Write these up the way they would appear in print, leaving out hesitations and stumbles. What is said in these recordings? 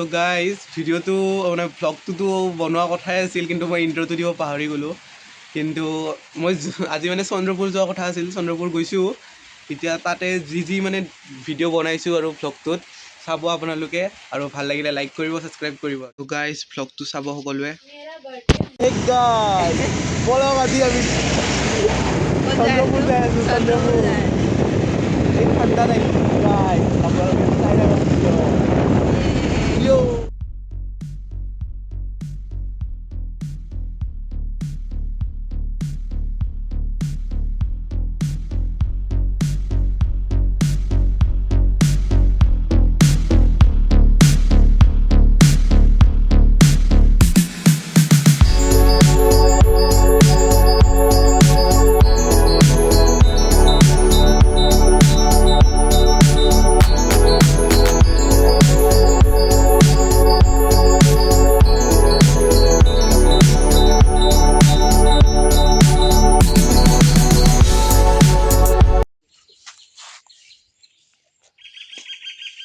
So guys, ভিডিঅ'টো মানে ভ্লগটোতো বনোৱা কথাই আছিল কিন্তু মই ইণ্ট্ৰ'টো দিব পাহৰি গ'লোঁ। কিন্তু মই আজি মানে চন্দ্ৰপুৰ যোৱা কথা আছিল, চন্দ্ৰপুৰ গৈছোঁ। এতিয়া তাতে যি মানে ভিডিঅ' বনাইছোঁ আৰু ভ্লগটোত চাব আপোনালোকে, আৰু ভাল লাগিলে লাইক কৰিব, ছাবস্ক্ৰাইব কৰিব। তো গাইজ ভ্লগটো চাব সকলোৱে। চন্দ্ৰপুৰ যাই আছোঁ, চন্দ্ৰপুৰ এই ঠাণ্ডা লাগিছে গাইজ, আপোনালোকে চাই থাকক ভিডিঅ'।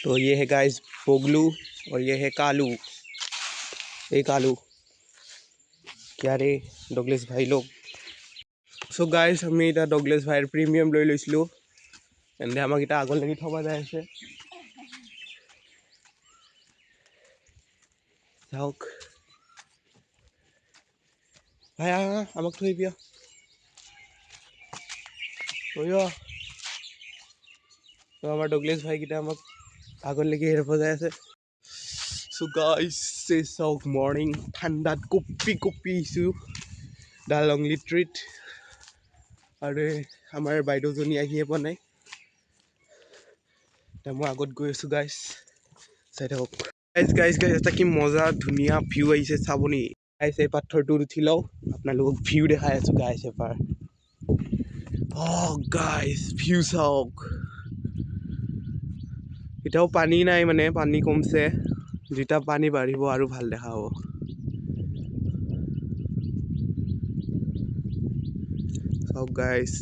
तो ये है गाइस पोगलू और ये है कालू। ये कालू क्या रे डगलेस भाई लोग। सो गाइस हमें इतना डगलेस भाई प्रीमियम ले লৈছিলোঁ एंड আমাক এটা আগৰ লাগি থবা যায় আছে চাওক ভাই আমাক থৈ দিয়া তো আমাৰ ডগলেস ভাই কিটা আমাক আগৰ লাগি হেৰব যায় আছে। সো গাইস সে চাওক মৰ্নিং ঠাণ্ডাত কপি আহিছোঁ দালংলি ট্ৰিট, আৰু আমাৰ বাইদেউজনী আহিয়ে পোৱা নাই। মই আগত গৈ আছোঁ গাইছ, চাই থাকক। গাইছ এটা কি মজা ধুনীয়া ভিউ আহিছে চাবনি। গাইছ এই পাথৰটোত উঠি লওঁ, আপোনালোকক ভিউ দেখাই আছোঁ গাইছ এবাৰ। গাইছ ভিউ চাওক, এতিয়াও পানী নাই, মানে পানী কমছে, যেতিয়া পানী বাঢ়িব আৰু ভাল দেখা হ'ব। চাওক গাইছ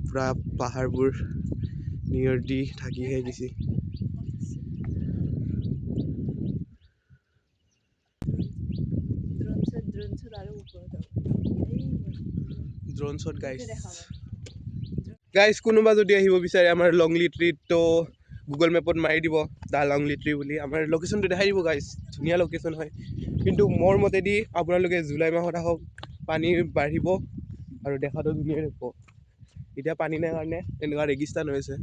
পুৰা পাহাৰবোৰ নিয়ৰ দি ঢাকিহে গৈছে। ড্ৰোন শ্বট গাইছ কোনোবা যদি আহিব বিচাৰে আমাৰ লংলি ট্ৰিট, তো গুগল মেপত মাৰি দিব দা লংলি ট্ৰি বুলি, আমাৰ লোকেশ্যনটো দেখাই দিব গাইছ। ধুনীয়া লোকেশ্যন হয়, কিন্তু মোৰ মতেদি আপোনালোকে জুলাই মাহত আহক, পানী বাঢ়িব আৰু দেখাটো ধুনীয়া থাকিব। এতিয়া পানী নাই কাৰণে এনেকুৱা ৰেগিস্তান হৈছে।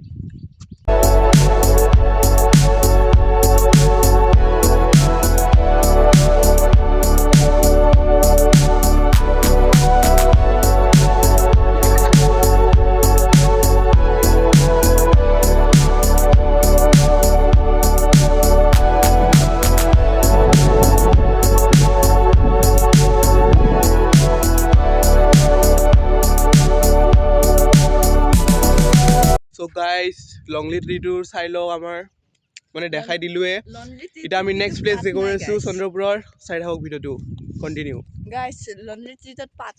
সো গাইছ লংলি ট্ৰিটোৰ চাই লওঁ, আমাৰ মানে দেখাই দিলোৱে। এতিয়া আমি নেক্সট প্লেচ যে গৈ আছোঁ চন্দ্ৰপুৰৰ, চাই থাকক ভিডিঅ'টো কণ্টিনিউ। গাইছ লংলি ট্ৰিটত পাত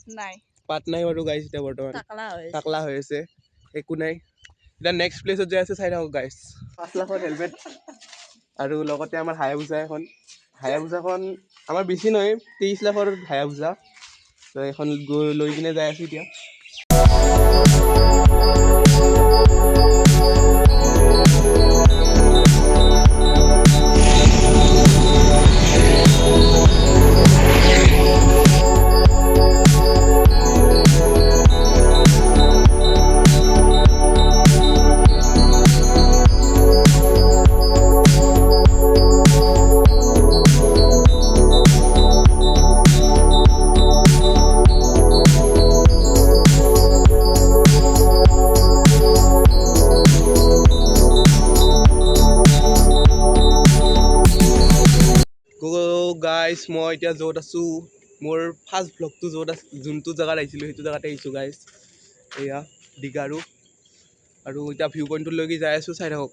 নাই বাৰু গাইছ, এতিয়া বৰ্তমান টাকলা হৈ আছে, একো নাই। এতিয়া নেক্সট প্লেচত যাই আছে, চাই থাকক গাইছ। 5 লাখৰ হেলমেট আৰু লগতে আমাৰ হায়াবুছাখন আমাৰ বেছি নহয়, 23 লাখৰ হায়াবুছা। তো এখন লৈ কিনে যাই আছোঁ এতিয়া। গাইছ মই এতিয়া য'ত আছোঁ, মোৰ ফাৰ্ষ্ট ভ্লগটো যোনটো জেগাত আহিছিলোঁ সেইটো জেগাতে আহিছোঁ গাইছ। এয়া দীঘাৰু, আৰু এতিয়া ভিউ পইণ্টটোলৈকে যাই আছোঁ, চাই থাকক।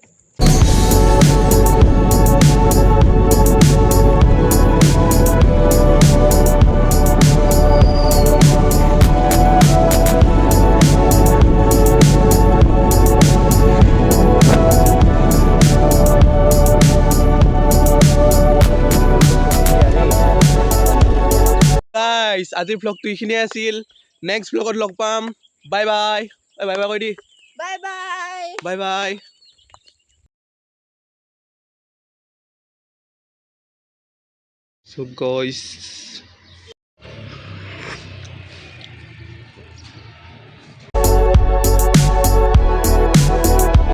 গাইজ আজিৰ ভ্লগটো এইখিনিয়ে আছিল নেক্সট ভ্লগত লগ পাম বাই বাই বাই বাই কৈ দি bye bye bye bye So guys